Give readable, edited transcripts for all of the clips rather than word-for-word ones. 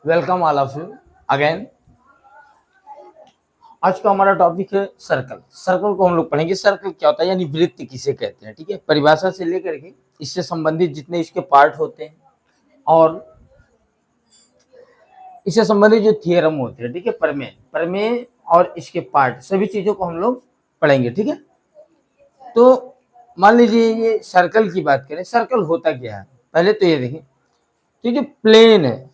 Welcome all of you again. आज का हमारा टॉपिक है सर्कल। सर्कल को हम लोग पढ़ेंगे। सर्कल क्या होता है यानी वृत्त किसे कहते हैं, ठीक है। परिभाषा से लेकर के इससे संबंधित जितने इसके पार्ट होते हैं और इससे संबंधित जो थियरम होते हैं, ठीक है, प्रमेय प्रमेय और इसके पार्ट सभी चीजों को हम लोग पढ़ेंगे, ठीक है। तो मान लीजिए ये सर्कल की बात करें, सर्कल होता क्या है। पहले तो ये देखिए, तो जो प्लेन है,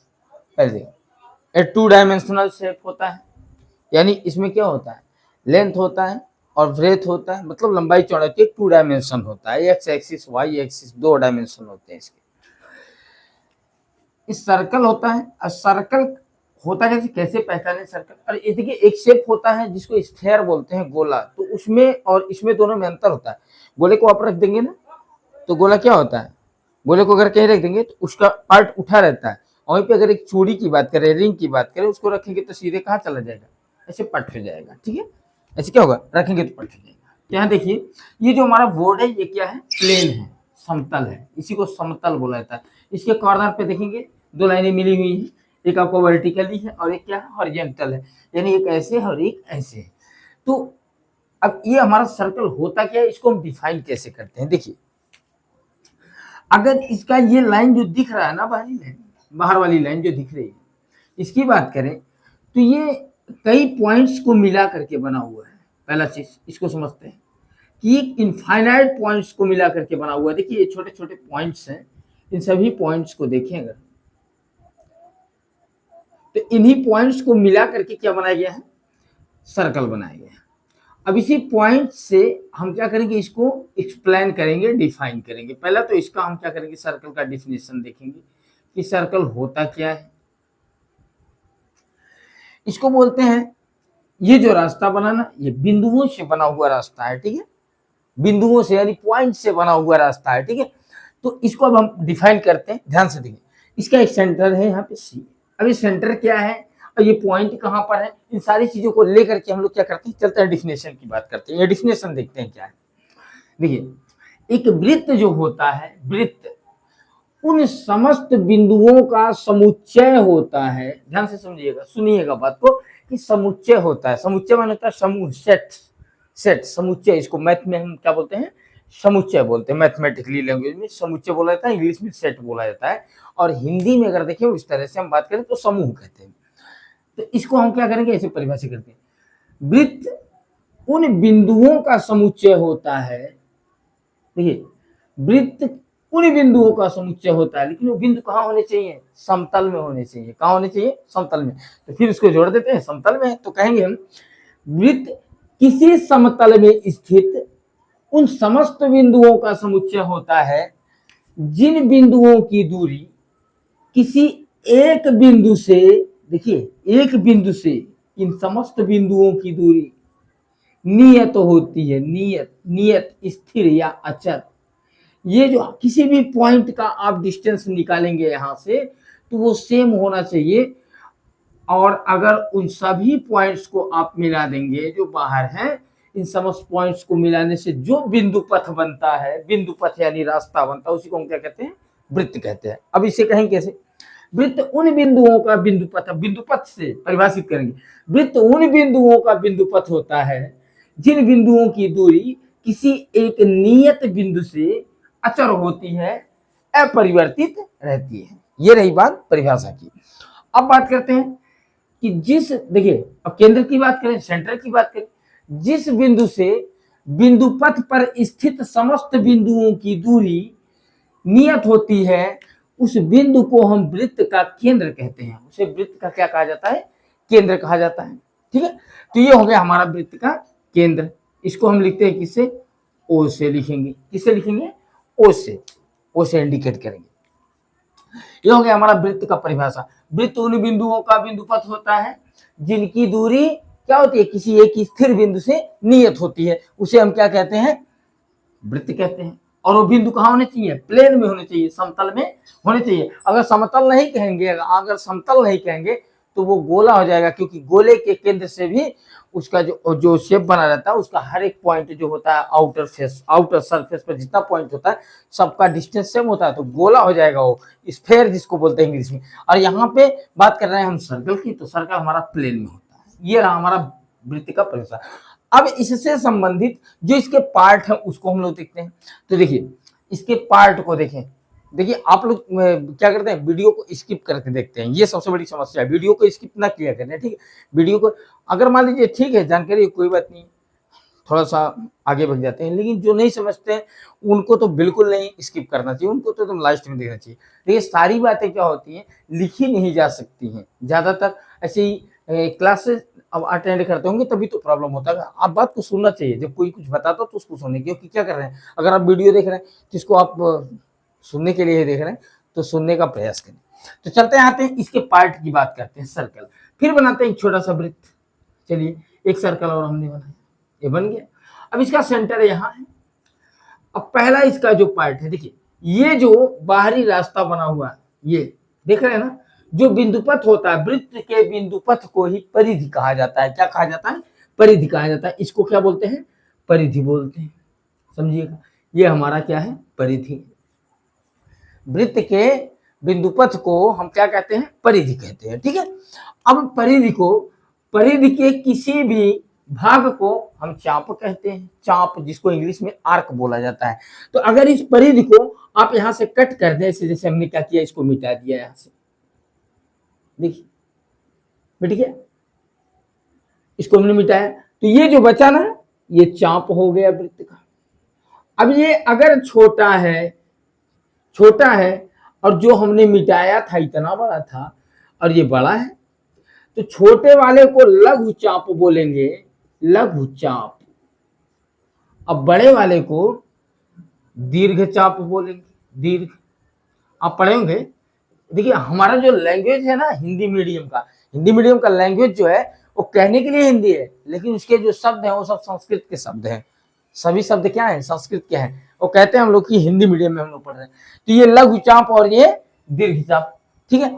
पहले देखिए, 2 डायमेंशनल शेप होता है, यानी इसमें क्या होता है, लेंथ होता है और ब्रेथ होता है, मतलब लंबाई चौड़ाई के 2 डायमेंशन होता है। X axis Y axis 2 dimension होते हैं इसके। इस सर्कल होता है। और सर्कल होता कैसे, कैसे पहचाने सर्कल। और ये देखिए एक शेप होता है जिसको स्फेयर बोलते हैं, गोला। तो उसमें और इसमें दोनों में अंतर होता है। गोले को आप रख देंगे ना, तो गोला क्या होता है, गोले को अगर कहीं रख देंगे तो उसका पार्ट उठा रहता है। वहीं पे अगर एक चूड़ी की बात करें, रिंग की बात करें, उसको रखेंगे तो सीधे कहाँ चला जाएगा, ऐसे पट हो जाएगा, ठीक है। ऐसे क्या होगा, रखेंगे तो पट हो जाएगा। यहाँ देखिए ये जो हमारा बोर्ड है ये क्या है, प्लेन है, समतल है। इसी को समतल बोला जाता है। इसके कॉर्नर पे देखेंगे 2 लाइनें मिली हुई है, एक आपको वर्टिकली है और एक क्या है, हॉरिजॉन्टल है, यानी एक ऐसे और एक ऐसे है। तो अब ये हमारा सर्कल होता क्या है, इसको हम डिफाइन कैसे करते हैं। देखिए अगर इसका ये लाइन जो दिख रहा है ना, बाहरी लाइन, बाहर वाली लाइन जो दिख रही है, इसकी बात करें तो ये कई पॉइंट्स को मिला करके बना हुआ है। पहला चीज इसको समझते हैं कि इनफाइनाइट पॉइंट्स को मिला करके बना हुआ है। देखिए ये छोटे छोटे पॉइंट्स हैं, इन सभी पॉइंट्स को देखें अगर, तो इन्हीं पॉइंट्स को मिला करके क्या बनाया गया है, सर्कल बनाया गया है। अब इसी पॉइंट से हम क्या करेंगे, इसको एक्सप्लेन करेंगे, डिफाइन करेंगे। पहला तो इसका हम क्या करेंगे, सर्कल का डिफिनेशन देखेंगे कि सर्कल होता क्या है। इसको बोलते हैं, ये जो रास्ता बना ना, ये बिंदुओं से बना हुआ रास्ता है, ठीक है। बिंदुओं से यानी पॉइंट से बना हुआ रास्ता है, ठीक है। तो इसको अब हम डिफाइन करते हैं, ध्यान से देखिए। इसका एक सेंटर है यहाँ पे सी। अब ये सेंटर क्या है और ये पॉइंट कहाँ पर है, इन सारी चीजों को लेकर के हम लोग क्या करते हैं, चलते हैं डिफिनेशन की बात करते हैं। ये डिफिनेशन देखते हैं क्या है। देखिए एक वृत्त जो होता है, वृत्त उन समस्त बिंदुओं का समुच्चय होता है। ध्यान से समझिएगा, सुनिएगा बात को, कि समुच्चय होता है। समुच्चय माने होता है समूह, सेट। सेट समुच्चय, इसको मैथ में हम क्या बोलते हैं, समुच्चय बोलते हैं। मैथमेटिकली लैंग्वेज में समुच्चय बोला जाता है, इंग्लिश में सेट बोला जाता है, और हिंदी में अगर देखें इस तरह से हम बात करें तो समूह कहते हैं। तो इसको हम क्या करेंगे, ऐसे परिभाषित करते हैं। वृत्त उन बिंदुओं का समुच्चय होता है। देखिए वृत्त उन बिंदुओं का समुच्चय होता है, लेकिन वो बिंदु कहाँ होने चाहिए, समतल में होने चाहिए। कहाँ होने चाहिए, समतल में। तो फिर इसको जोड़ देते हैं, समतल में। तो कहेंगे हम, वृत्त किसी समतल में स्थित उन समस्त बिंदुओं का समुच्चय होता है जिन बिंदुओं की दूरी किसी एक बिंदु से, देखिए एक बिंदु से इन समस्त बिंदुओं की दूरी नियत होती है। नियत, नियत स्थिर या अचल। ये जो किसी भी पॉइंट का आप डिस्टेंस निकालेंगे यहां से, तो वो सेम होना चाहिए। और अगर उन सभी पॉइंट्स को आप मिला देंगे जो बाहर हैं, इन समस्त पॉइंट्स को मिलाने से जो बिंदु पथ बनता है, बिंदु पथ यानी रास्ता बनता है, उसी को हम क्या कहते हैं, वृत्त कहते हैं। अब इसे कहें कैसे, वृत्त उन बिंदुओं का बिंदु पथ, बिंदु पथ से परिभाषित करेंगे। वृत्त उन बिंदुओं का बिंदु पथ होता है जिन बिंदुओं की दूरी किसी एक नियत बिंदु से अचर होती है, अपरिवर्तित रहती है। ये रही बात परिभाषा की। अब बात करते हैं कि जिस, देखिए अब केंद्र की बात करें, सेंटर की बात करें, जिस बिंदु से बिंदु पथ पर स्थित समस्त बिंदुओं की दूरी नियत होती है, उस बिंदु को हम वृत्त का केंद्र कहते हैं। उसे वृत्त का क्या कहा जाता है, केंद्र कहा जाता है, ठीक है। तो ये हो गया हमारा वृत्त का केंद्र। इसको हम लिखते हैं किससे, ओ से लिखेंगे। किससे लिखेंगे, ओ से, ओ से इंडिकेट करेंगे। ये हो गया हमारा वृत्त का परिभाषा। वृत्त उन बिंदुओं का बिंदु पथ होता है जिनकी दूरी क्या होती है, किसी एक स्थिर बिंदु से नियत होती है, उसे हम क्या कहते हैं, वृत्त कहते हैं। और वो बिंदु कहाँ होने चाहिए, प्लेन में होने चाहिए, समतल में होने चाहिए। अगर समतल नहीं कहेंगे, अगर समतल नहीं कहेंगे तो वो गोला हो जाएगा, क्योंकि गोले के केंद्र से भी उसका जो शेप बना रहता है उसका हर एक पॉइंट जो होता है आउटर सरफेस पर जितना पॉइंट होता है सबका डिस्टेंस सेम होता है, तो गोला हो जाएगा वो, स्फेयर जिसको बोलते हैं इंग्लिश में। और यहाँ पे बात कर रहे हैं हम सर्कल की, तो सर्कल हमारा प्लेन में होता है। ये रहा हमारा वृत्त का परिसर। अब इससे संबंधित जो इसके पार्ट है उसको हम लोग देखते हैं। तो देखिए इसके पार्ट को देखें। देखिए आप लोग क्या करते हैं, वीडियो को स्किप करके देखते हैं, ये सबसे बड़ी समस्या है, वीडियो को स्किप ना किया करें, ठीक है। वीडियो को अगर मान लीजिए ठीक है जानकारी कोई बात नहीं, थोड़ा सा आगे बढ़ जाते हैं, लेकिन जो नहीं समझते हैं उनको तो बिल्कुल नहीं स्किप करना चाहिए, उनको तो तुम लास्ट में देखना चाहिए। देखिए सारी बातें क्या होती हैं लिखी नहीं जा सकती हैं, ज्यादातर ऐसे ही क्लासेस अब अटेंड करते होंगे तभी तो प्रॉब्लम होता है। आप बात को सुनना चाहिए, जब कोई कुछ बताता तो उसको सुनने, क्योंकि क्या कर रहे हैं, अगर आप वीडियो देख रहे हैं तो इसको आप सुनने के लिए देख रहे हैं तो सुनने का प्रयास करें। तो चलते हैं आते हैं इसके पार्ट की बात करते हैं, सर्कल। फिर बनाते हैं एक छोटा सा वृत्त। चलिए एक सर्कल और हमने बनाया, ये बन गया। अब इसका सेंटर यहाँ है। अब पहला इसका जो पार्ट है, देखिए ये जो बाहरी रास्ता बना हुआ है, ये देख रहे हैं ना, जो बिंदुपथ होता है, वृत्त के बिंदुपथ को ही परिधि कहा जाता है। क्या कहा जाता है, परिधि कहा जाता है। इसको क्या बोलते हैं, परिधि बोलते हैं, समझिएगा। ये हमारा क्या है, परिधि। वृत्त के बिंदुपथ को हम क्या कहते हैं, परिधि कहते हैं, ठीक है। अब परिधि के किसी भी भाग को हम चाप कहते हैं, चाप जिसको इंग्लिश में आर्क बोला जाता है। तो अगर इस परिधि को आप यहां से कट कर दें, जैसे हमने क्या किया, इसको मिटा दिया यहां से, देखिए मिट गया, इसको हमने मिटाया, तो ये जो बचा ना ये चाप हो गया वृत्त का। अब ये अगर छोटा है और जो हमने मिटाया था इतना बड़ा था और ये बड़ा है, तो छोटे वाले को लघु चाप बोलेंगे, लघु चाप। अब बड़े वाले को दीर्घ चाप बोलेंगे, दीर्घ। आप पढ़े होंगे। देखिए हमारा जो लैंग्वेज है ना हिंदी मीडियम का लैंग्वेज जो है वो कहने के लिए हिंदी है, लेकिन उसके जो शब्द हैं वो सब संस्कृत के शब्द हैं। सभी शब्द क्या है, संस्कृत के हैं। वो कहते हैं हम लोग की हिंदी मीडियम में हम लोग पढ़ रहे हैं। तो ये लघु चाप और ये दीर्घ चाप, ठीक है।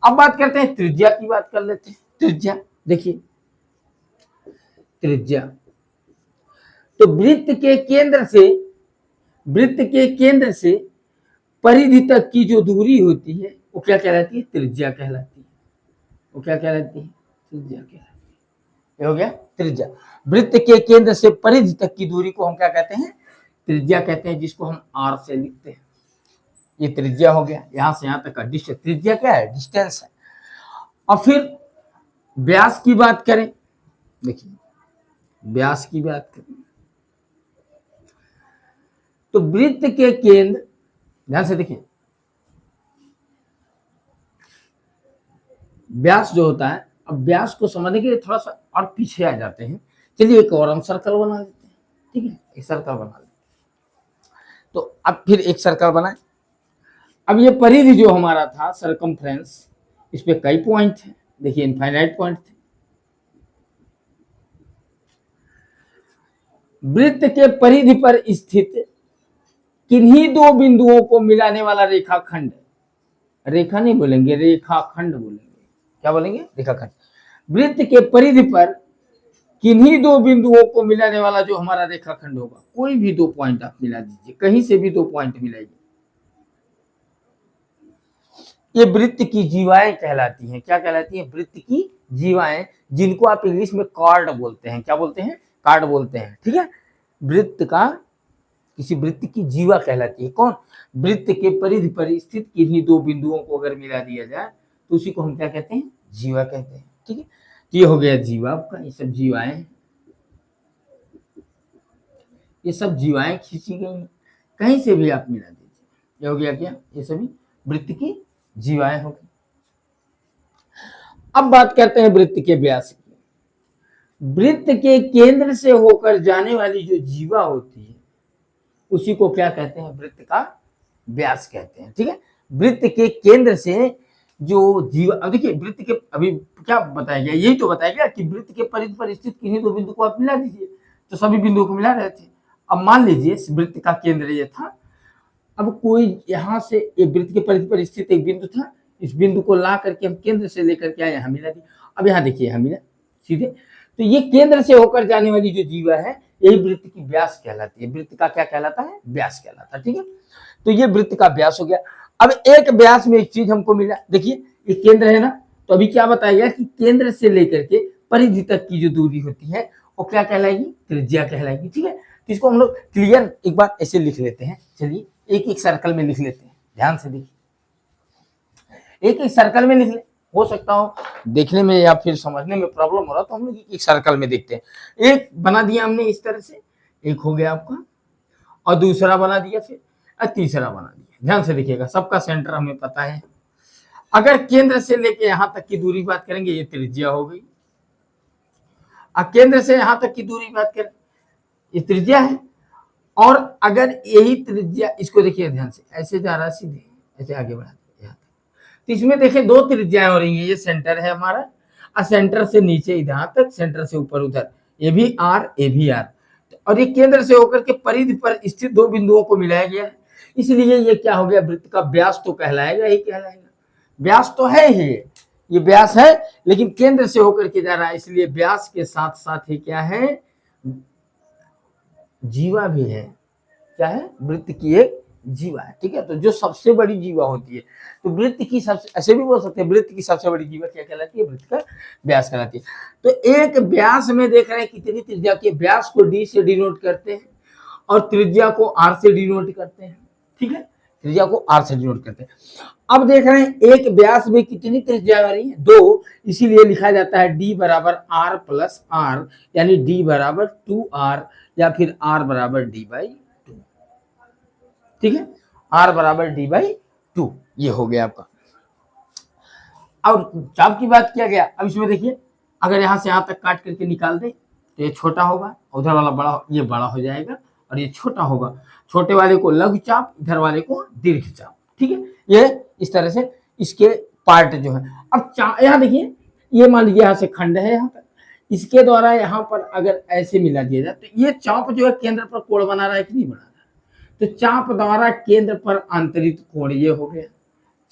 अब बात करते हैं त्रिज्या की, बात कर लेते हैं त्रिज्या। देखिए त्रिज्या, तो वृत्त के केंद्र से परिधि तक की जो दूरी होती है वो क्या कहलाती है, त्रिज्या कहलाती है। वो क्या कहलाती है, त्रिज्या कहलाती है। ये हो गया त्रिज्या। वृत्त के केंद्र से परिधि तक की दूरी को हम क्या कहते हैं, त्रिज्या कहते हैं, जिसको हम आर से लिखते हैं। ये त्रिज्या हो गया, यहां से यहां तक का डिस्टेंस। त्रिज्या क्या है, डिस्टेंस है। और फिर व्यास की बात करें, देखिए व्यास की बात करें तो वृत्त के केंद्र, ध्यान से देखिए, व्यास जो होता है, अब व्यास को समझने के लिए थोड़ा सा और पीछे आ जाते हैं। चलिए एक और हम सर्कल बना लेते हैं, ठीक है, एक सर्कल बना लेते हैं। तो अब फिर एक सर्कल बनाए। अब ये परिधि जो हमारा था सरकमफ्रेंस, इस पे कई पॉइंट है, देखिए इनफाइनाइट पॉइंट थे। वृत्त के परिधि पर स्थित किन्हीं दो बिंदुओं को मिलाने वाला रेखाखंड, रेखा नहीं बोलेंगे, रेखाखंड बोलेंगे। क्या बोलेंगे, रेखाखंड। वृत्त के परिधि पर किन्हीं दो बिंदुओं को मिलाने वाला जो हमारा रेखाखंड होगा, कोई भी दो पॉइंट आप मिला दीजिए, कहीं से भी दो पॉइंट मिलाइए, ये वृत्त की जीवाएं कहलाती हैं। क्या कहलाती हैं, वृत्त की जीवाएं, जिनको आप इंग्लिश में कार्ड बोलते हैं। क्या बोलते हैं, कार्ड बोलते हैं, ठीक है। वृत्त का, किसी वृत्त की जीवा कहलाती है कौन, वृत्त के परिधि पर स्थित किन्हीं दो बिंदुओं को अगर मिला दिया जाए तो उसी को हम क्या कहते हैं, जीवा कहते हैं, ठीक है। तो ये हो गया जीवा का, ये सब जीवाएं, ये सब जीवाएं खींची गई, कहीं से भी आप मिला दीजिए, ये हो गया क्या, ये सभी वृत्त की जीवाएं होगी। अब बात करते हैं वृत्त के व्यास की। वृत्त के केंद्र से होकर जाने वाली जो जीवा होती है उसी को क्या कहते हैं, वृत्त का व्यास कहते हैं, ठीक है। वृत्त के केंद्र से जो जीवा, अब देखिए वृत्त के, अभी क्या बताया गया, यही तो बताया गया कि वृत्त के परिधि पर स्थित किन्हीं दो बिंदु को आप मिला दीजिए, तो सभी बिंदुओं को मिला रहे थे। अब मान लीजिए वृत्त का केंद्र ये था, अब कोई यहां से, ये वृत्त के परिधि पर स्थित एक बिंदु था, इस बिंदु को ला करके हम केंद्र से लेकर के आए, यहाँ मिला दी। अब यहाँ देखिए, यहाँ मिला सीधे। तो ये केंद्र से होकर जाने वाली जो जीवा है, यही वृत्त की व्यास कहलाती है। वृत्त का क्या कहलाता है? व्यास कहलाता है, ठीक है। तो ये वृत्त का व्यास हो गया। अब एक व्यास में एक चीज हमको मिला, देखिए ये केंद्र है ना, तो अभी क्या बताया गया कि केंद्र से लेकर के परिधि तक की जो दूरी होती है वो क्या कहलाएगी? त्रिज्या कहलाएगी, ठीक है। तो इसको हम लोग क्लियर एक बार ऐसे लिख लेते हैं। चलिए एक एक सर्कल में लिख लेते हैं, ध्यान से देखिए, एक एक सर्कल में लिख ले। हो सकता हो देखने में या फिर समझने में प्रॉब्लम हो रहा, तो हम लोग एक सर्कल में देखते हैं। एक बना दिया हमने इस तरह से, एक हो गया आपका, और दूसरा बना दिया, फिर तीसरा बना दिया। ध्यान से देखिएगा, सबका सेंटर हमें पता है। अगर केंद्र से लेके यहां तक की दूरी बात करेंगे, ये त्रिज्या हो गई। अब केंद्र से यहां तक की दूरी बात करें, ये त्रिज्या है। और अगर यही त्रिज्या, इसको देखिए ध्यान से, ऐसे जा रहा है सीधे, ऐसे आगे बढ़ा यहाँ तक, तो इसमें देखिए दो त्रिज्याएं हो रही हैं। ये सेंटर है हमारा, और सेंटर से नीचे इधर तक, सेंटर से ऊपर उधर, ये भी आर, ये भी आर। और ये केंद्र से होकर के परिधि पर स्थित दो बिंदुओं को मिलाया गया है, इसलिए ये क्या हो गया? वृत्त का व्यास तो कहलाएगा ही कहलाएगा। व्यास तो है ही, ये व्यास है, लेकिन केंद्र से होकर के जा रहा है, इसलिए व्यास के साथ साथ ही क्या है? जीवा भी है। क्या है? वृत्त की एक जीवा है, ठीक है। तो जो सबसे बड़ी जीवा होती है, तो वृत्त की सबसे, ऐसे भी बोल सकते हैं, वृत्त की सबसे बड़ी जीवा क्या कहलाती है? वृत्त का व्यास कहलाती है। तो एक व्यास में देख रहे हैं कितनी त्रिज्या की, व्यास को डी से डिनोट करते हैं और त्रिज्या को आर से डिनोट करते हैं, ठीक है। त्रिज्या को आर से डिनोट करते हैं। अब देख रहे हैं एक व्यास में कितनी त्रिज्या आ रही है? 2, इसीलिए लिखा जाता है डी बराबर आर प्लस आर, यानी डी बराबर 2r, या फिर आर बराबर डी बाई 2, ठीक है। आर बराबर डी बाई 2, ये हो गया आपका। अब चाप की बात किया गया। अब इसमें देखिए, अगर यहां से यहां तक काट करके निकाल दे तो ये छोटा होगा, उधर वाला बड़ा, ये बड़ा हो जाएगा, और ये छोटा होगा। छोटे वाले को लघु चाप, इधर वाले को दीर्घ चाप, ठीक है। ये इस तरह से इसके पार्ट जो है। अब यहाँ देखिए, ये मान लीजिए यहाँ से खंड है यहाँ तक, इसके द्वारा यहाँ पर अगर ऐसे मिला दिया जाए, तो ये चाप जो है केंद्र पर कोण बना रहा है कि नहीं बना रहा है? तो चाप द्वारा केंद्र पर आंतरित कोण ये हो गया,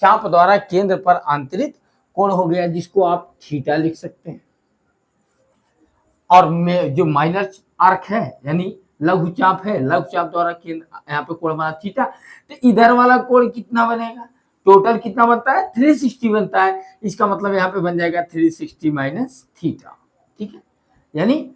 चाप द्वारा केंद्र पर आंतरित कोण हो गया, जिसको आप थीटा लिख सकते हैं। और में जो माइनर आर्क है, यानी लघु चाप है, लघु चाप द्वारा केंद्र यहाँ पे कोण बना थीटा, तो इधर वाला कोण कितना बनेगा? टोटल कितना बनता है? 360 बनता है। इसका मतलब यहाँ पे बन जाएगा 360 माइनस थीटा, ठीक है। यानी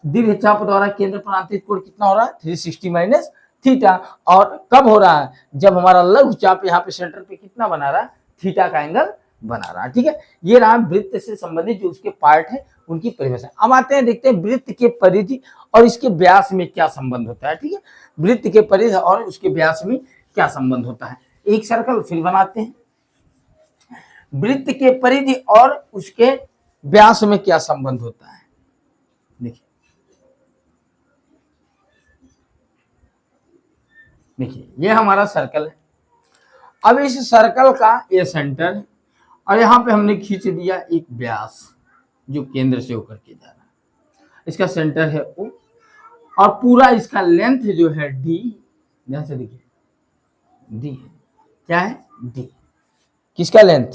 दीर्घ चाप द्वारा केंद्र पर आंतरिक कोण कितना हो रहा है? 360 माइनस थीटा। और कब हो रहा है? जब हमारा लघु चाप यहाँ पे सेंटर पे कितना बना रहा है? थीटा का एंगल बना रहा है, ठीक है। ये रहा वृत्त से संबंधित जो उसके पार्ट है, उनकी परिभाषा। अब आते हैं, देखते हैं वृत्त के परिधि और इसके व्यास में क्या संबंध होता है, ठीक है। वृत्त के परिधि और उसके व्यास में क्या संबंध होता है। एक सर्कल फिर बनाते हैं, वृत्त के परिधि और उसके व्यास में क्या संबंध होता है। देखिए देखिए, ये हमारा सर्कल है। अब इस सर्कल का ये सेंटर है, और यहां पे हमने खींच दिया एक व्यास जो केंद्र से होकर के जा रहा है। इसका सेंटर है O, और पूरा इसका लेंथ जो है D, ध्यान से देखिए, D है। क्या है? D। किसका लेंथ?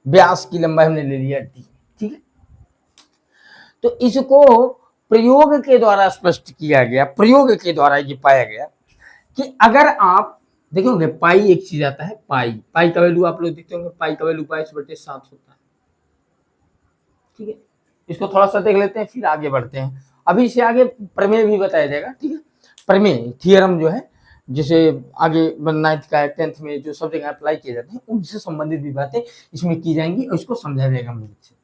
व्यास की लंबाई हमने ले लिया D, ठीक है। तो इसको प्रयोग के द्वारा स्पष्ट किया गया, प्रयोग के द्वारा ये पाया गया कि अगर आप देखोगे, पाई एक चीज आता है, पाई का वैल्यू आप लोग देखते होंगे, पाई का वैल्यू 22/7 होता है, ठीक है। इसको थोड़ा सा देख लेते हैं, फिर आगे बढ़ते हैं। अभी से आगे प्रमेय भी बताया जाएगा, ठीक है। प्रमेय थियरम जो है, जैसे आगे 9th का 10th में जो सब जगह अप्लाई किए जाते हैं, उनसे संबंधित भी बातें इसमें की जाएंगी और इसको समझाया जाएगा हम लोग से।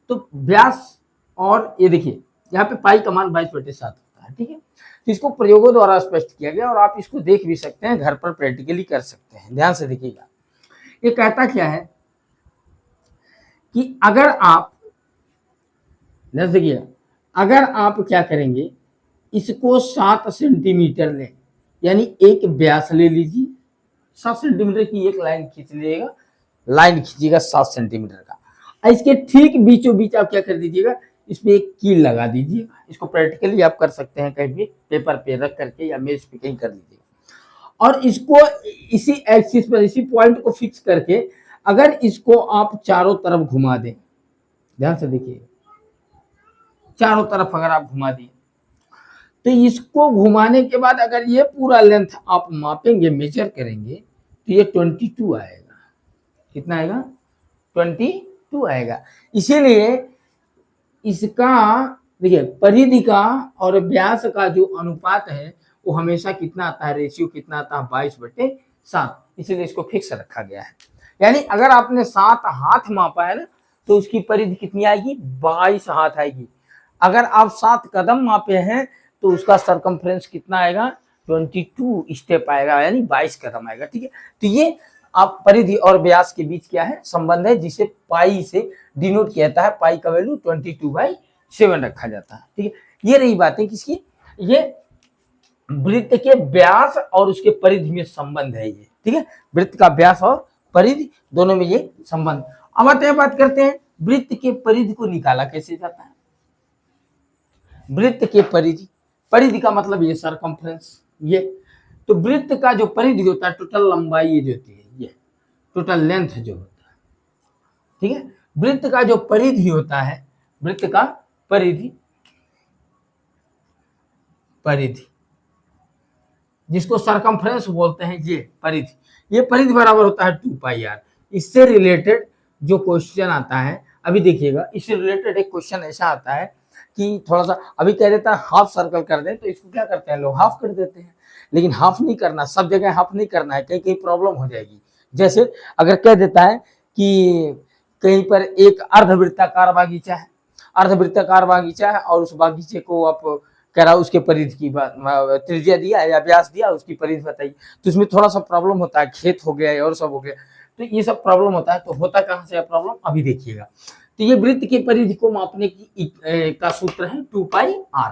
तो व्यास, और ये देखिए यहाँ पे पाई का मान 22/7 होता है, ठीक है। तो इसको प्रयोगों द्वारा स्पष्ट किया गया, और आप इसको देख भी सकते हैं, घर पर प्रैक्टिकली कर सकते हैं। ध्यान से देखिएगा, ये कहता क्या है कि अगर आप, ध्यान से देखिए, अगर आप क्या करेंगे, इसको 7 सेंटीमीटर लें, यानी एक व्यास ले लीजिए, 7 सेंटीमीटर की एक लाइन खींच लीजिएगा, लाइन खींचिएगा 7 सेंटीमीटर का। इसके ठीक बीचों बीच आप क्या कर दीजिएगा, इसमें एक कील लगा दीजिएगा। इसको प्रैक्टिकली आप कर सकते हैं, कहीं भी पेपर पे रख करके या मेज पे कहीं कर लीजिएगा। और इसको इसी एक्सिस पर, इसी पॉइंट को फिक्स करके अगर इसको आप चारों तरफ घुमा दें, ध्यान से देखिए, चारों तरफ अगर आप घुमा दिए तो इसको घुमाने के बाद अगर ये पूरा लेंथ आप मापेंगे, मेजर करेंगे तो ये 22 आएगा। कितना आएगा? 22 आएगा। इसीलिए इसका देखिए परिधि का और व्यास का जो अनुपात है वो हमेशा कितना आता है, रेशियो कितना आता है? 22/7। इसीलिए इसको फिक्स रखा गया है। यानी अगर आपने 7 हाथ मापा है ना तो उसकी परिधि कितनी आएगी? 22 हाथ आएगी। अगर आप 7 कदम मापे हैं तो उसका सरकमफ्रेंस कितना आएगा? 22 स्टेप आएगा, यानी 22 कदम आएगा। ठीक है, तो ये आप परिधि और व्यास के बीच क्या है? संबंध है, जिसे पाई से डिनोट किया जाता है। पाई का वैल्यू 22/7 रखा जाता है। ठीक है, ये रही बातें किसकी? ये वृत्त के व्यास और उसके परिधि में संबंध है ये। ठीक है, वृत्त का व्यास और परिधि दोनों में ये संबंध। अब आते हैं, बात करते हैं वृत्त के परिधि को निकाला कैसे जाता है। वृत्त के परिधि, परिधि का मतलब ये सरकमफ्रेंस, ये तो वृत्त का जो परिधि होता है, टोटल लंबाई ये जो होती है, ये टोटल लेंथ जो होता है। ठीक है, वृत्त का जो परिधि होता है, वृत्त का परिधि, परिधि जिसको सरकमफ्रेंस बोलते हैं, ये परिधि, ये परिधि बराबर होता है 2πr। इससे रिलेटेड जो क्वेश्चन आता है, अभी देखिएगा, इससे रिलेटेड एक क्वेश्चन ऐसा आता है कि थोड़ा सा अभी कह देता है हाफ सर्कल कर दें, तो इसको क्या करते हैं लोग? हाफ कर देते हैं। लेकिन हाफ नहीं करना, सब जगह हाफ नहीं करना है, कहीं कहीं प्रॉब्लम हो जाएगी। जैसे अगर कह देता है कि कहीं पर एक अर्धवृत्ताकार बागीचा है, अर्धवृत्ताकार बागीचा है और उस बागीचे को आप कह रहा उसके परिधि की बात, त्रिज्या दिया या व्यास दिया, उसकी परिधि बताइए, तो इसमें थोड़ा सा प्रॉब्लम होता है, खेत हो गया और सब हो गया, तो ये सब प्रॉब्लम होता है। तो होता कहाँ से प्रॉब्लम, अभी देखिएगा। तो ये वृत्त की परिधि को मापने की का सूत्र है 2πr,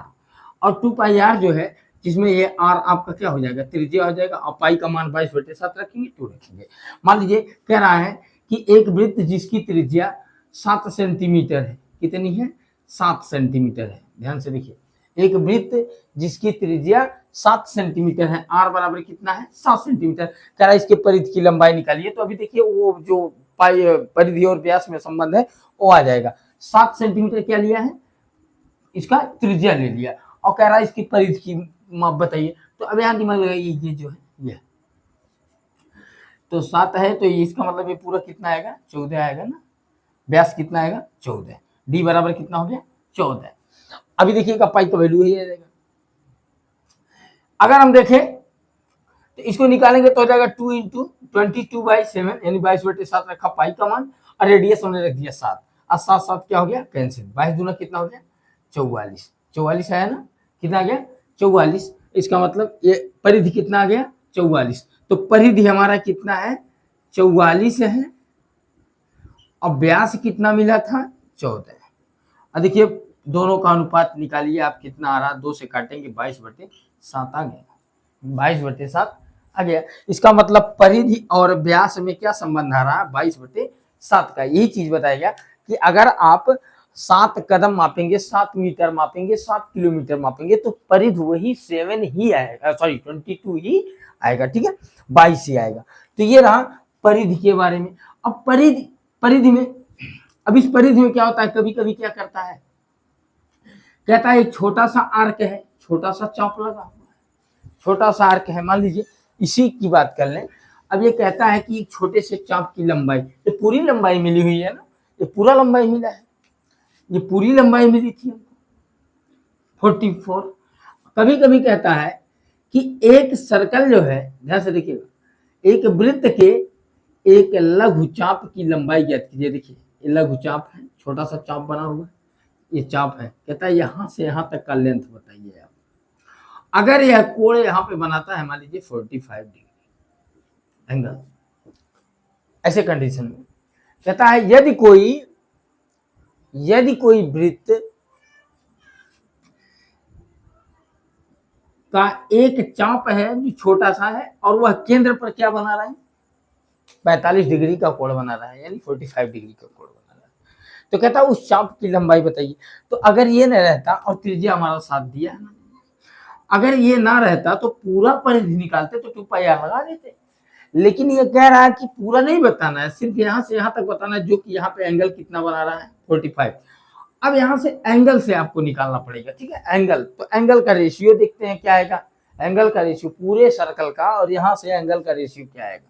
और 2πr जो है, जिसमें ये r आपका क्या हो जाएगा? त्रिज्या हो जाएगा, और पाई का मान 22/7 रखेंगे, 2 रखेंगे। मान लीजिए कह रहा है कि एक वृत्त जिसकी त्रिज्या 7 सेंटीमीटर है, कितनी है? 7 सेंटीमीटर है। ध्यान से देखिए, एक वृत्त जिसकी त्रिज्या 7 सेंटीमीटर है, r बराबर कितना है? 7 सेंटीमीटर। कह रहा है इसके परिधि की लंबाई निकालिए, तो अभी देखिए वो जो पाई परिधि और व्यास में संबंध है वो आ जाएगा। 7 सेंटीमीटर क्या लिया है? इसका त्रिज्या ले लिया, और कह रहा है इसकी परिधि की माप बताइए। तो अब यहाँ दिमाग लगाइए, ये जो है ये तो 7 है, तो इसका मतलब ये पूरा कितना आएगा? 14 आएगा ना। व्यास कितना आएगा? 14। डी बराबर कितना हो गया? 14। अभी देखिएगा पाई का वैल्यू ही आएगा। अगर हम देखें तो इसको निकालेंगे तो हो जाएगा 2 × 22/7, यानी 22/7 रखा पाई का मान, और रेडियस हमने रख दिया 7, और 7 7 क्या हो गया? कैंसिल। 22 दूना कितना हो गया? 44। 44 आया ना? कितना आ गया? 44। इसका मतलब ये परिधि कितना आ गया? 44। तो परिधि हमारा कितना है? 44 है, और व्यास कितना मिला था? 14। अब देखिए दोनों का अनुपात निकालिए आप, कितना आ रहा? 2 से काटेंगे, 22/7 आ गया, 22/7 आ गया। इसका मतलब परिधि और व्यास में क्या संबंध आ रहा है? 22/7 का। यही चीज बताएगा कि अगर आप 7 कदम मापेंगे, 7 मीटर मापेंगे, 7 किलोमीटर मापेंगे, तो परिधि वही 7 ही आएगा, सॉरी 22 ही आएगा। ठीक है, 22 ही आएगा। तो ये रहा परिधि के बारे में। अब परिधि में, अब इस परिधि में क्या होता है, कभी कभी क्या करता है, कहता है एक छोटा सा आर्क है, छोटा सा चाप लगा हुआ है, छोटा सा आर्क है, मान लीजिए इसी की बात कर लें। अब ये कहता है कि एक छोटे से चाप की लंबाई, ये पूरी लंबाई मिली हुई है ना, ये पूरा लंबाई मिला है, ये पूरी लंबाई मिली थी 44। कभी कभी कहता है कि एक सर्कल जो है, ध्यान से देखिएगा, एक वृत्त के एक लघु चाप की लंबाई ज्ञात कीजिए। देखिए ये लघु चाप है, छोटा सा चाप बना हुआ है, ये चाप है, कहता है यहां से यहां तक का लेंथ बताइए आप। अगर यह कोण यहां पे बनाता है, मान लीजिए 45 डिग्री एंगल, ऐसे कंडीशन में कहता है यदि कोई वृत्त का एक चाप है जो छोटा सा है, और वह केंद्र पर क्या बना रहा है? 45 डिग्री का कोण बना रहा है, यानी 45 डिग्री का कोण बना रहा है। तो कहता है उस चाप की लंबाई बताइए। तो अगर ये नहीं रहता और त्रिज्या हमारा साथ दिया है ना, अगर ये ना रहता तो पूरा परिधि निकालते तो 2 पाई आर लगा देते, लेकिन ये कह रहा है कि पूरा नहीं बताना है, सिर्फ यहाँ से यहाँ तक बताना है, जो कि यहाँ पे एंगल कितना बना रहा है 45। अब यहाँ से एंगल से आपको निकालना पड़ेगा, ठीक है। एंगल, तो एंगल का रेशियो देखते हैं क्या आएगा, एंगल का रेशियो पूरे सर्कल का और यहाँ से एंगल का रेशियो क्या आएगा।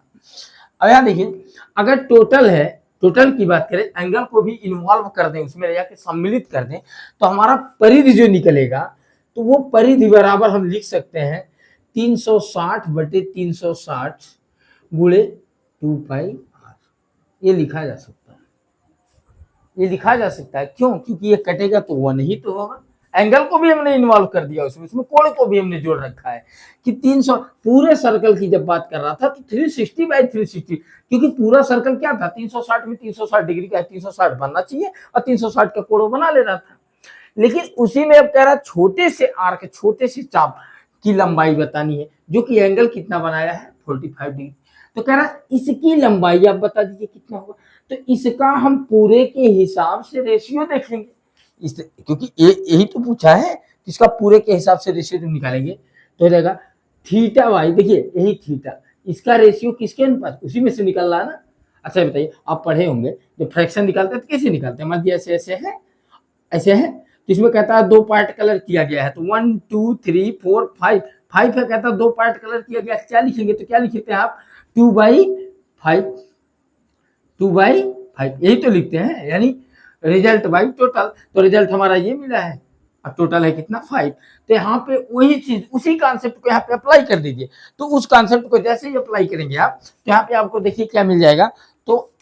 अब यहाँ देखिए, अगर टोटल है, टोटल की बात करें, एंगल को भी इन्वॉल्व कर दें उसमें, जाके सम्मिलित कर दें, तो हमारा परिधि जो निकलेगा, तो वो परिधि बराबर हम लिख सकते हैं 360/360 गुणे 2 पाई आर। ये लिखा जा सकता है, ये लिखा जा सकता है। क्यों? क्योंकि ये कटेगा तो 1 ही तो होगा। एंगल को भी हमने इन्वॉल्व कर दिया उसमें कोण को भी हमने जोड़ रखा है कि 300, पूरे सर्कल की जब बात कर रहा था तो 360/360, क्योंकि पूरा सर्कल क्या था 360 में 360 डिग्री का है, 360 बनना चाहिए और 360 का कोण बना ले रहा था। लेकिन उसी में अब कह रहा छोटे से आर्क, छोटे से चाप की लंबाई बतानी है, जो कि एंगल कितना बनाया है 45 डिग्री। तो कह रहा इसकी लंबाई आप बता दीजिए कितना होगा। तो इसका हम पूरे के हिसाब से रेशियो देखेंगे, क्योंकि यही तो पूछा है, इसका पूरे के हिसाब से रेशियो जो निकालेंगे तो हो जाएगा थीटा वाई। देखिए यही थीटा, इसका रेशियो किसके अनुपात, उसी में से निकल रहा है ना। अच्छा बताइए, आप पढ़े होंगे जब फ्रैक्शन निकालते हैं तो कैसे निकालते हैं, मान लीजिए ऐसे ऐसे है, ऐसे है, तो इसमें कहता है 2 पार्ट कलर किया गया है, तो 1 2 3 4 5 5 है, कहता है 2 पार्ट कलर किया गया, क्या लिखेंगे, तो क्या लिखते हैं आप 2/5, 2/5 यही तो लिखते हैं, यानी रिजल्ट बाई टोटल। तो रिजल्ट हमारा ये मिला है और टोटल है कितना 5। तो यहाँ पे वही चीज, उसी कॉन्सेप्ट को यहाँ पे अप्लाई कर दीजिए। तो उस कॉन्सेप्ट को जैसे ही अप्लाई करेंगे आप, तो यहाँ पे आपको देखिए क्या मिल जाएगा, तो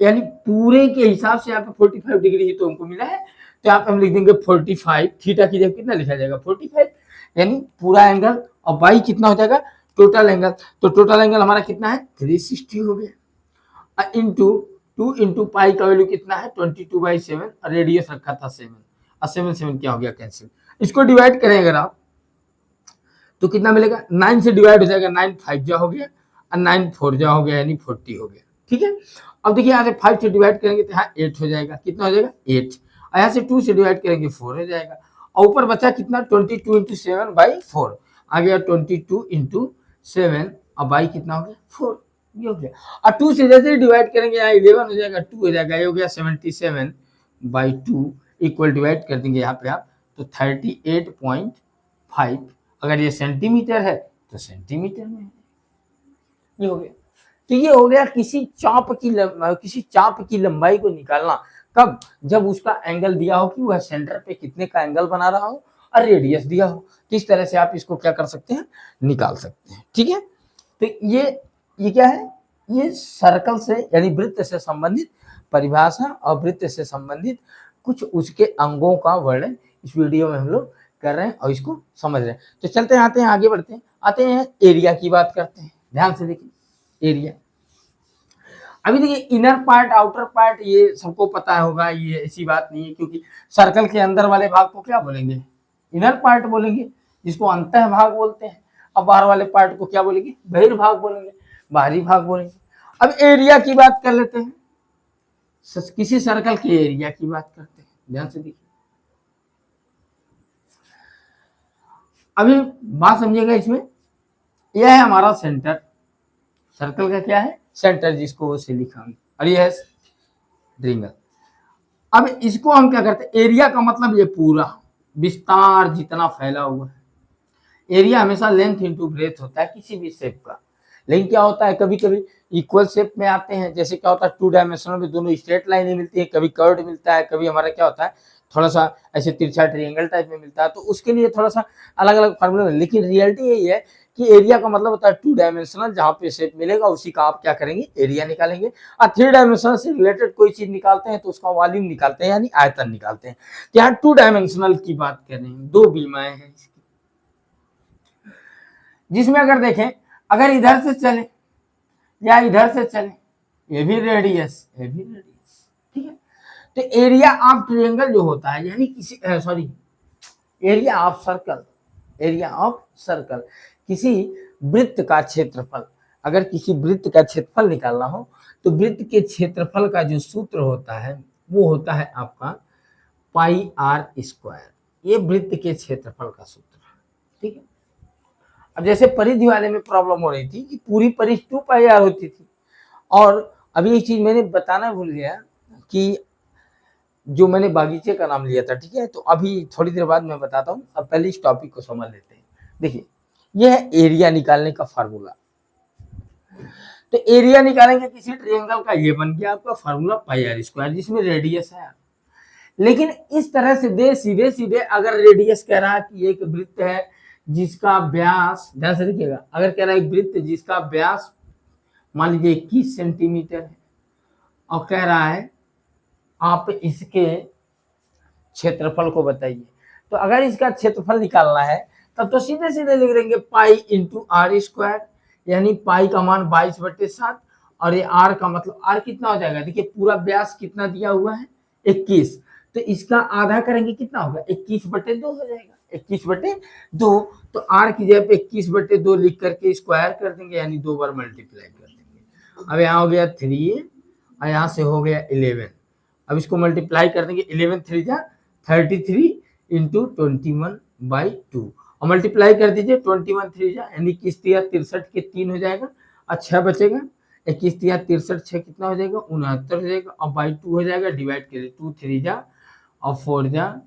यानी पूरे के हिसाब से यहाँ पे 45 डिग्री ही तो हमको मिला है, तो यहाँ पे हम लिख देंगे 45, थीटा की जगह कितना लिखा जाएगा 45, यानी पूरा एंगल, और बाई कितना हो जाएगा टोटल एंगल। तो टोटल एंगल हमारा कितना है 360 हो गया, इंटू 2 इंटू पाई का वैल्यू कितना है 22/7, रेडियस रखा था 7, और 7 क्या हो गया कैंसिल। इसको डिवाइड करें अगर आप तो कितना मिलेगा, 9 से डिवाइड हो जाएगा, 9 5 जा हो गया और 9 4 जा हो गया, यानी 40 हो गया, ठीक है। अब देखिए यहाँ से 5 से डिवाइड करेंगे तो यहाँ 8 हो जाएगा, कितना हो जाएगा 8, और यहाँ से 2 से डिवाइड करेंगे 4 हो जाएगा, और ऊपर बचा कितना 22 इंटू 7/4, आ गया 22 इंटू 7 और बाई कितना हो गया 4, ये हो गया। और 2 से जैसे डिवाइड करेंगे यहाँ 11 हो जाएगा, 2 हो जाएगा, ये हो गया 77/2, इक्वल डिवाइड कर देंगे यहाँ पे आप तो 38.5, अगर ये सेंटीमीटर है तो सेंटीमीटर में, ये हो गया। तो ये हो गया किसी चाप की लंबाई को निकालना, कब, जब उसका एंगल दिया हो कि वह सेंटर पे कितने का एंगल बना रहा हो और रेडियस दिया हो। तो इस तरह से आप इसको क्या कर सकते हैं, निकाल सकते हैं, ठीक है। तो ये क्या है, ये सर्कल से यानी वृत्त से संबंधित परिभाषा और वृत्त से संबंधित कुछ उसके अंगों का वर्णन इस वीडियो में हम लोग कर रहे हैं और इसको समझ रहे हैं। तो चलते हैं, आते हैं आगे बढ़ते हैं, आते हैं एरिया की बात करते हैं। ध्यान से देखिए एरिया, अभी देखिए इनर पार्ट आउटर पार्ट ये सबको पता होगा, ये ऐसी बात नहीं है, क्योंकि सर्कल के अंदर वाले भाग को क्या बोलेंगे, इनर पार्ट बोलेंगे, जिसको अंतः भाग बोलते हैं। अब बाहर वाले पार्ट को क्या बोलेंगे, बहिर्भाग बोलेंगे, बाहरी भाग बोलेंगे। अब एरिया की बात कर लेते हैं, किसी सर्कल के एरिया की बात करते हैं, ध्यान से देखिए। अभी बात समझिएगा इसमें, यह है हमारा सेंटर, सर्कल का क्या है सेंटर, जिसको से लिखा है, और ये है रिंगल। अब इसको हम क्या करते हैं, एरिया का मतलब ये पूरा विस्तार जितना फैला हुआ है। एरिया हमेशा लेंथ इंटू ब्रेथ होता है किसी भी शेप का, लेकिन क्या होता है कभी कभी इक्वल शेप में आते हैं, जैसे क्या होता है 2 डायमेंशनल में दोनों स्ट्रेट लाइनें मिलती है, कभी कर्व्ड मिलता है, कभी हमारा क्या होता है थोड़ा सा ऐसे तिरछा ट्रायंगल टाइप में मिलता है, तो उसके लिए थोड़ा सा अलग अलग फार्मूला। लेकिन रियलिटी यही है कि एरिया का मतलब होता है 2 डायमेंशनल, जहाँ पे शेप मिलेगा उसी का आप क्या करेंगे एरिया निकालेंगे। और 3 डायमेंशनल से रिलेटेड कोई चीज निकालते हैं तो उसका वॉल्यूम निकालते हैं, यानी आयतन निकालते हैं। तो यहाँ 2 डायमेंशनल की बात कर रहे हैं, 2 बीमाएं हैं इसकी, जिसमें अगर देखें अगर इधर से चले या इधर से चले, ये भी रेडियस, ये भी रेडियस, ठीक है। तो एरिया ऑफ ट्रायंगल जो होता है, यानी किसी area of circle, area of circle किसी वृत्त का क्षेत्रफल, अगर किसी वृत्त का क्षेत्रफल निकालना हो तो वृत्त के क्षेत्रफल का जो सूत्र होता है वो होता है आपका पाई r स्क्वायर, ये वृत्त के क्षेत्रफल का सूत्र है, ठीक है। अब जैसे परिधि वाले में प्रॉब्लम हो रही थी कि पूरी परिधि 2 पाई आर होती थी, और अभी एक चीज मैंने बताना भूल गया कि जो मैंने बागीचे का नाम लिया था, ठीक है, तो अभी थोड़ी देर बाद मैं बताता हूँ, अब पहले इस टॉपिक को समझ लेते हैं। देखिए, यह है एरिया निकालने का फार्मूला। तो एरिया निकालेंगे किसी ट्रायंगल का, ये बन गया आपका फार्मूला पाई आर स्क्वायर, जिसमें रेडियस है। लेकिन इस तरह से दे सीधे सीधे अगर रेडियस कह रहा है कि एक वृत्त है जिसका व्यास, ध्यान से देखिएगा, अगर कह रहा है एक वृत्त जिसका व्यास मान लीजिए 21 सेंटीमीटर है, और कह रहा है आप इसके क्षेत्रफल को बताइए, तो अगर इसका क्षेत्रफल निकालना है तब तो सीधे सीधे लिख देंगे पाई इंटू आर स्क्वायर, यानी पाई का मान 22/7, और ये आर का मतलब आर कितना हो जाएगा, देखिए पूरा व्यास कितना दिया हुआ है 21, तो इसका आधा करेंगे कितना होगा 21/2 हो जाएगा, 21/2, तो आर की जगह पे 21/2 लिख करके स्क्वायर कर देंगे, यानी 2 बार मल्टीप्लाई कर देंगे। अब यहाँ हो गया 3 और यहाँ से हो गया 11, अब इसको मल्टीप्लाई कर देंगे, 11 3 जा 33 इंटू 21/2, और मल्टीप्लाई कर दीजिए 21 3 जा, यानी 21 63 के 3 हो जाएगा, और 6 बचेगा, 21 63 6 कितना हो जाएगा 69 हो जाएगा, और बाई 2 हो जाएगा, डिवाइड करिए 2 3 जा और 4 जा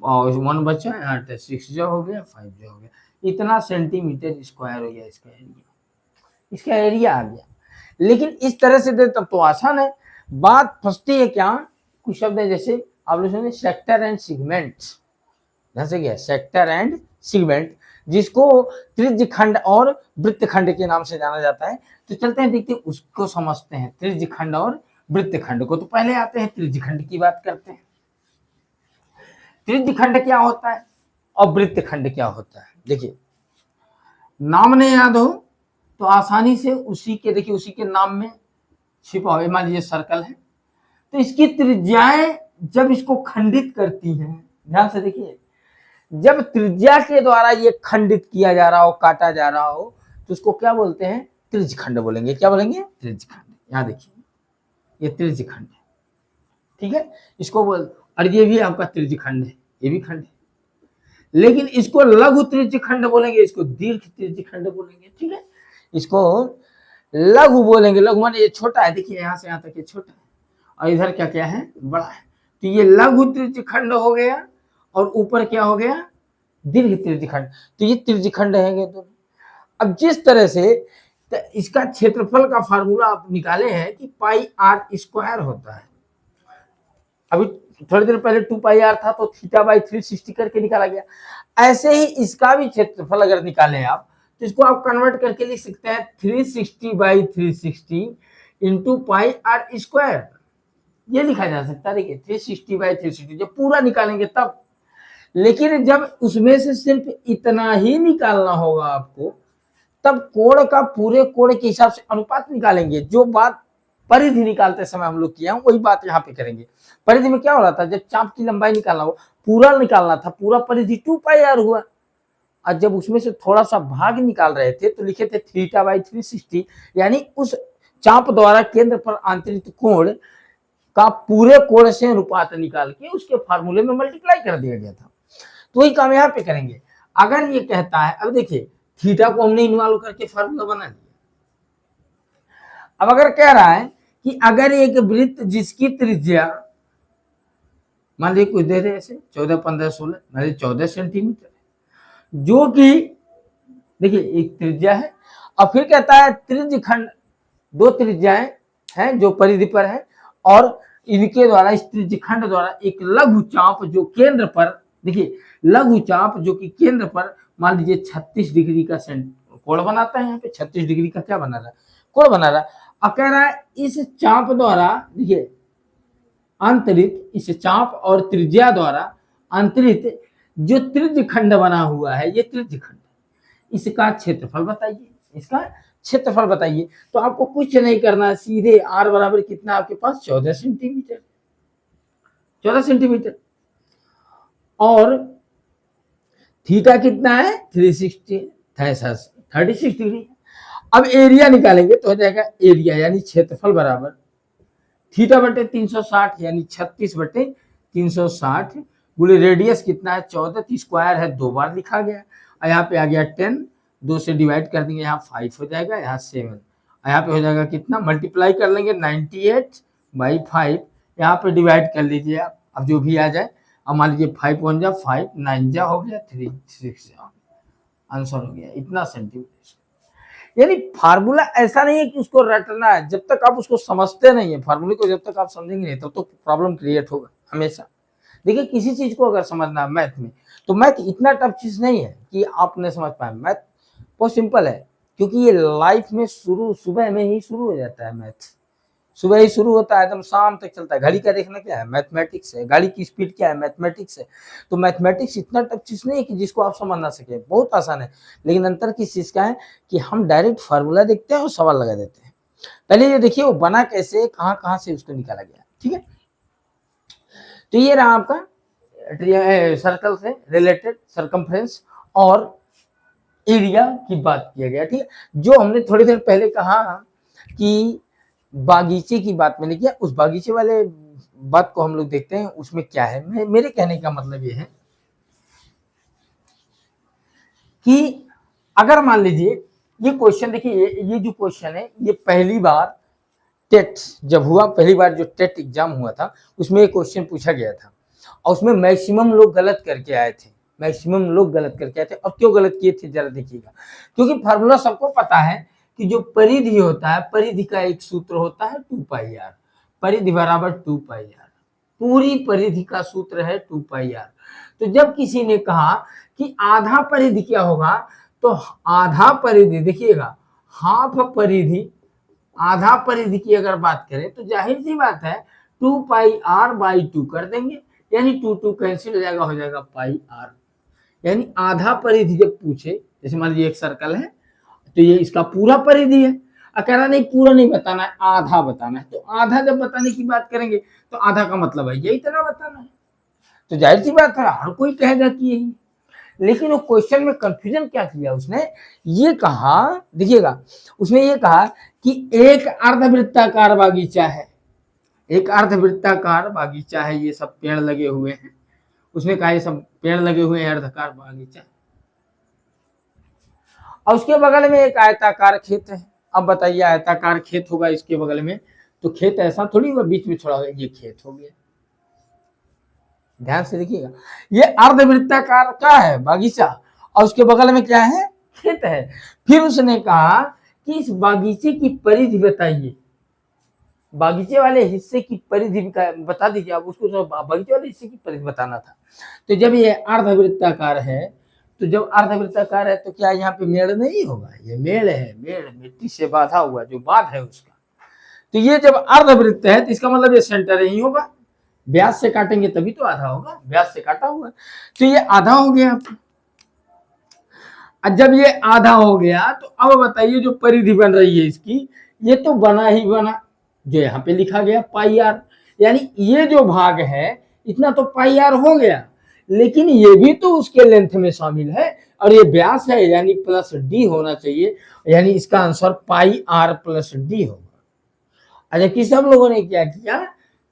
और 1 बचा 8 6 जा हो गया 5 जा हो गया, इतना सेंटीमीटर स्क्वायर हो गया इसका एरिया, इसका एरिया आ गया। लेकिन इस तरह से दे तब तो आसान है, बात फंसती है क्या, कुछ शब्द है जैसे आप लोग सुने सेक्टर एंड सेगमेंट, जैसे क्या सेक्टर एंड सेगमेंट, जिसको त्रिज्यखंड और वृत्तखंड के नाम से जाना जाता है। तो चलते हैं देखते हैं उसको समझते हैं, त्रिज्यखंड और वृत्तखंड को। तो पहले आते हैं त्रिज्यखंड की बात करते हैं, त्रिज्यखंड क्या होता है और वृत्तखंड क्या होता है। देखिए, नाम नहीं याद हो तो आसानी से उसी के, देखिए उसी के नाम में छिपा हुआ, मान लीजिए सर्कल है, तो इसकी त्रिज्याएं जब इसको खंडित करती हैं, ध्यान से देखिए, जब त्रिज्या के द्वारा ये खंडित किया जा रहा हो, काटा जा रहा हो, तो उसको क्या बोलते हैं, त्रिज्यखंड बोलेंगे। क्या बोलेंगे, त्रिज्यखंड। यहाँ देखिए ये त्रिज्यखंड है, ठीक है, इसको बोल, और ये भी आपका त्रिज्यखंड है, ये भी खंड है, लेकिन इसको लघु त्रिज्यखंड बोलेंगे, इसको दीर्घ त्रिज्यखंड बोलेंगे, ठीक है, इसको लघु बोलेंगे। लघु माने ये छोटा है, देखिए यहाँ से यहाँ तक ये छोटा है, और इधर क्या क्या है, बड़ा है, तो ये लघु त्रिज्यखंड हो गया, और ऊपर क्या हो गया, दीर्घ त्रिज्यखंड। तो ये त्रिज्यखंड है दोनों। अब जिस तरह से तो इसका क्षेत्रफल का फार्मूला आप निकाले हैं कि पाई आर स्क्वायर होता है, अभी थोड़ी देर पहले 2 पाई आर था, तो θ/360 करके निकाला गया। ऐसे ही इसका भी क्षेत्रफल अगर निकालें आप, तो इसको आप कन्वर्ट करके लिख सकते हैं 360/360 इंटू पाई आर स्क्वायर, ये लिखा जा सकता है। देखिए 360/360 जब पूरा निकालेंगे तब, लेकिन जब उसमें से सिर्फ इतना ही निकालना होगा आपको, तब कोण का पूरे कोण के हिसाब से अनुपात निकालेंगे। जो बात परिधि निकालते समय हम लोग किया वही बात यहाँ पे करेंगे। परिधि में क्या हो रहा था, जब चाप की लंबाई निकालना हो, पूरा निकालना था, पूरा परिधि 2 पाई आर हुआ, और जब उसमें से थोड़ा सा भाग निकाल रहे थे तो लिखे थे θ/360, यानी उस चाप द्वारा केंद्र पर आंतरिक कोण का पूरे कोण से अनुपात निकाल के उसके फार्मूले में मल्टीप्लाई कर दिया गया था। तो वही काम यहाँ पे करेंगे। अगर ये कहता है, अब देखिए थीटा को हमने इन्वॉल्व करके फार्मूला बना लिया। अब अगर कह रहा है कि अगर एक वृत्त जिसकी त्रिज्या मान लीजिए कुछ दे रहे ऐसे 14 15 16 मान लीजिए 14 सेंटीमीटर है, जो कि देखिए एक त्रिज्या है, और फिर कहता है त्रिज्यखंड, 2 त्रिज्याएं हैं जो परिधि पर है, और इनके द्वारा, इस त्रिज्यखंड द्वारा एक लघु चाप जो केंद्र पर, देखिए लघु चाप जो कि केंद्र पर मान लीजिए 36 डिग्री का कोण बनाता है, यहाँ पे 36 डिग्री का क्या बना रहा है, कोण बना रहा है। अब कह रहा है इस चाप द्वारा, देखिए अंतरित, इस चाप और त्रिज्या द्वारा अंतरित जो त्रिज्यखंड बना हुआ है, ये त्रिज्यखंड, इसका क्षेत्रफल बताइए, इसका क्षेत्रफल बताइए। तो आपको कुछ नहीं करना, सीधे r बराबर कितना आपके पास 14 सेंटीमीटर, 14 सेंटीमीटर, और थीटा कितना है 36 डिग्री। अब एरिया निकालेंगे तो हो जाएगा एरिया यानी क्षेत्रफल बराबर θ/360 यानी 36/360 गुणे रेडियस कितना है 14, स्क्वायर है 2 बार लिखा गया, और यहाँ पे आ गया 10 2 से डिवाइड कर देंगे, यहाँ 5 हो जाएगा, यहाँ 7, यहाँ पे हो जाएगा कितना, मल्टीप्लाई कर लेंगे 98/5, यहाँ पे डिवाइड कर लीजिए आप, अब जो भी आ जाए। अब मान लीजिए 5 1 जा 5, 9 जा हो गया 3, 6 आंसर हो गया इतना सेंटीमीटर। यानी फार्मूला ऐसा नहीं है कि उसको रटना है, जब तक आप उसको समझते नहीं है फार्मूले को, जब तक आप समझेंगे नहीं तब तो प्रॉब्लम क्रिएट होगा हमेशा। देखिए किसी चीज को अगर समझना है मैथ में, तो मैथ इतना टफ चीज नहीं है कि आप नहीं समझ पाए। मैथ बहुत सिंपल है, क्योंकि ये लाइफ में शुरू सुबह में ही शुरू हो जाता है। मैथ सुबह ही शुरू होता है, एकदम शाम तक चलता है। घड़ी का देखना क्या है, मैथमेटिक्स है। गाड़ी की स्पीड क्या है, मैथमेटिक्स है। तो मैथमेटिक्स इतना टफ चीज नहीं है कि जिसको आप समझ ना सके, बहुत आसान है। लेकिन अंतर किस चीज का है कि हम डायरेक्ट फार्मूला देखते हैं और सवाल लगा देते हैं। पहले ये देखिए वो बना कैसे, कहाँ कहाँ से उसको निकाला गया, ठीक है। तो ये रहा आपका सर्कल से रिलेटेड सरकमफ्रेंस और एरिया की बात किया गया, ठीक है। जो हमने थोड़ी देर पहले कहा कि बागीचे की बात मैंने किया, उस बागीचे वाले बात को हम लोग देखते हैं उसमें क्या है। मेरे कहने का मतलब ये है कि अगर मान लीजिए ये क्वेश्चन देखिए, ये जो क्वेश्चन है ये पहली बार टेट जब हुआ, पहली बार जो टेट एग्जाम हुआ था उसमें ये क्वेश्चन पूछा गया था और उसमें मैक्सिमम लोग गलत करके आए थे। मैक्सिमम लोग गलत करके आए थे। और क्यों गलत किए थे जरा देखिएगा, क्योंकि फार्मूला सबको पता है कि जो परिधि होता है, परिधि का एक सूत्र होता है 2πr, परिधि बराबर 2πr, पूरी परिधि का सूत्र है 2πr। तो जब किसी ने कहा कि आधा परिधि क्या होगा, तो आधा परिधि देखिएगा, हाफ परिधि, आधा परिधि की अगर बात करें तो जाहिर सी बात है 2πr/2 कर देंगे, यानी 2 कैंसिल हो जाएगा, हो जाएगा πr। यानी आधा परिधि जब पूछे, जैसे मान लीजिए एक सर्कल है तो ये इसका पूरा परिधि है, कह रहा नहीं पूरा नहीं बताना है, आधा बताना है। तो आधा जब बताने की बात करेंगे तो आधा का मतलब है ये इतना बताना है। तो जाहिर सी बात है हर कोई कहेगा कि यही। लेकिन वो क्वेश्चन में कंफ्यूजन क्या किया उसने, ये कहा देखिएगा, उसने ये कहा कि एक अर्धवृत्ताकार बागीचा है, एक अर्धवृत्ताकार बागीचा है, ये सब पेड़ लगे हुए हैं। उसने कहा ये सब पेड़ लगे हुए हैं, अर्धकार बागीचा। और उसके बगल में एक आयताकार खेत है। अब बताइए आयताकार खेत होगा इसके बगल में, तो खेत ऐसा थोड़ी होगा बीच में छोड़ा होगा, ये खेत हो गया। ध्यान से देखिएगा, ये अर्धवृत्ताकार का है बागीचा और उसके बगल में क्या है, खेत है। फिर उसने कहा कि इस बागीचे की परिधि बताइए, बागीचे वाले हिस्से की परिधि बता दीजिए। आप उसको तो बागीचे वाले हिस्से की परिधि बताना था। तो जब ये अर्धवृत्ताकार है, तो जब अर्धवृत्ताकार है तो क्या यहाँ पे मेड़ नहीं होगा, ये मेड़ है, मेड़ मिट्टी से बांधा हुआ जो बांध है उसका। तो ये जब अर्धवृत्त है तो इसका मतलब ये सेंटर ही होगा, व्यास से काटेंगे तभी तो आधा होगा, व्यास से काटा हुआ, तो ये आधा हो गया। जब ये आधा हो गया तो अब बताइए जो परिधि बन रही है इसकी, ये तो बना ही बना, जो यहाँ पे लिखा गया πr, यानी ये जो भाग है इतना तो πr हो गया, लेकिन ये भी तो उसके लेंथ में शामिल है और ये व्यास है, यानी +d होना चाहिए, यानी इसका आंसर πr+d होगा। जबकि सब लोगों ने क्या किया,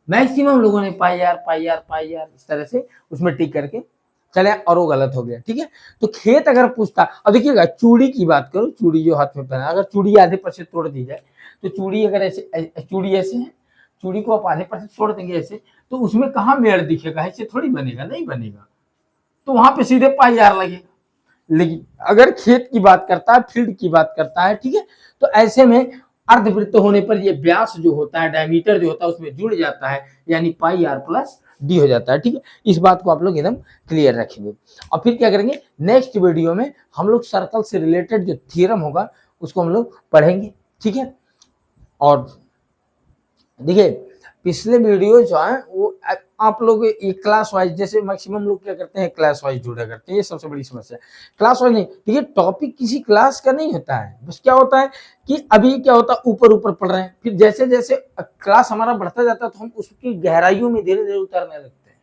मैक्सिमम लोगों ने πr इस तरह से उसमें टिक करके चले और वो गलत हो गया, ठीक है। तो खेत अगर पूछता, अब देखिएगा चूड़ी की बात करो, चूड़ी जो हाथ में पहना, अगर चूड़ी आधे पर से तोड़ दी जाए तो चूड़ी अगर ऐसे, चूड़ी ऐसे है, चूड़ी को आप आधे पर से तोड़ देंगे ऐसे, तो उसमें कहाँ मेड़ दिखेगा, ऐसे थोड़ी बनेगा, नहीं बनेगा, तो वहां पे सीधे πr लगेगा। लेकिन अगर खेत की बात करता है, फील्ड की बात करता है, ठीक है, तो ऐसे में अर्धवृत्त होने पर ये व्यास जो होता है, डायमीटर जो होता है उसमें जुड़ जाता है, यानी πr+d हो जाता है, ठीक है। इस बात को आप लोग एकदम क्लियर रखेंगे। और फिर क्या करेंगे, नेक्स्ट वीडियो में हम लोग सर्कल से रिलेटेड जो थ्योरम होगा उसको हम लोग पढ़ेंगे, ठीक है। और देखिए पिछले वीडियो जो है वो आप लोग एक क्लास वाइज, जैसे मैक्सिमम लोग क्या करते हैं क्लास वाइज जुड़ा करते हैं, ये सबसे बड़ी समस्या है। क्लास वाइज नहीं, देखिए टॉपिक किसी क्लास का नहीं होता है, बस क्या होता है कि अभी क्या होता है ऊपर ऊपर पढ़ रहे हैं, फिर जैसे जैसे क्लास हमारा बढ़ता जाता है तो हम उसकी गहराइयों में धीरे धीरे उतरने लगते हैं,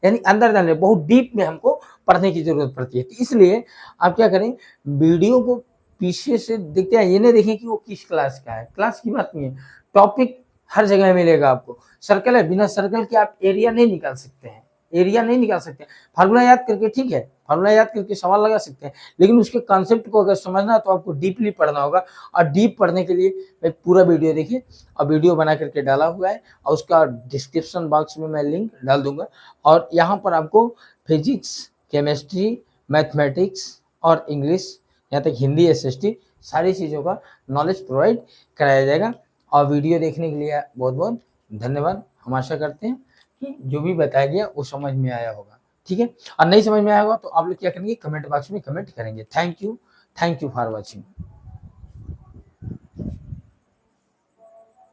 यानी अंदर जाने बहुत डीप में हमको पढ़ने की जरूरत पड़ती है। तो इसलिए आप क्या करें, वीडियो को पीछे से देखते हैं, ये नहीं देखें कि वो किस क्लास का है, क्लास की बात नहीं है, टॉपिक हर जगह मिलेगा आपको। सर्कल है, बिना सर्कल के आप एरिया नहीं निकाल सकते हैं, एरिया नहीं निकाल सकते। फार्मूला याद करके ठीक है, फार्मूला याद करके सवाल लगा सकते हैं, लेकिन उसके कॉन्सेप्ट को अगर समझना है तो आपको डीपली पढ़ना होगा। और डीप पढ़ने के लिए मैं पूरा वीडियो देखिए, और वीडियो बना करके डाला हुआ है, और उसका डिस्क्रिप्शन बॉक्स में मैं लिंक डाल दूंगा। और यहाँ पर आपको फिजिक्स, केमिस्ट्री, मैथमेटिक्स और इंग्लिश, यहाँ तक हिंदी, एसएसटी, सारी चीज़ों का नॉलेज प्रोवाइड कराया जाएगा। और वीडियो देखने के लिए बहुत बहुत धन्यवाद। हम आशा करते हैं कि जो भी बताया गया वो समझ में आया होगा, ठीक है। और नहीं समझ में आया होगा तो आप लोग क्या करेंगे, कमेंट बॉक्स में कमेंट करेंगे। Thank you for watching.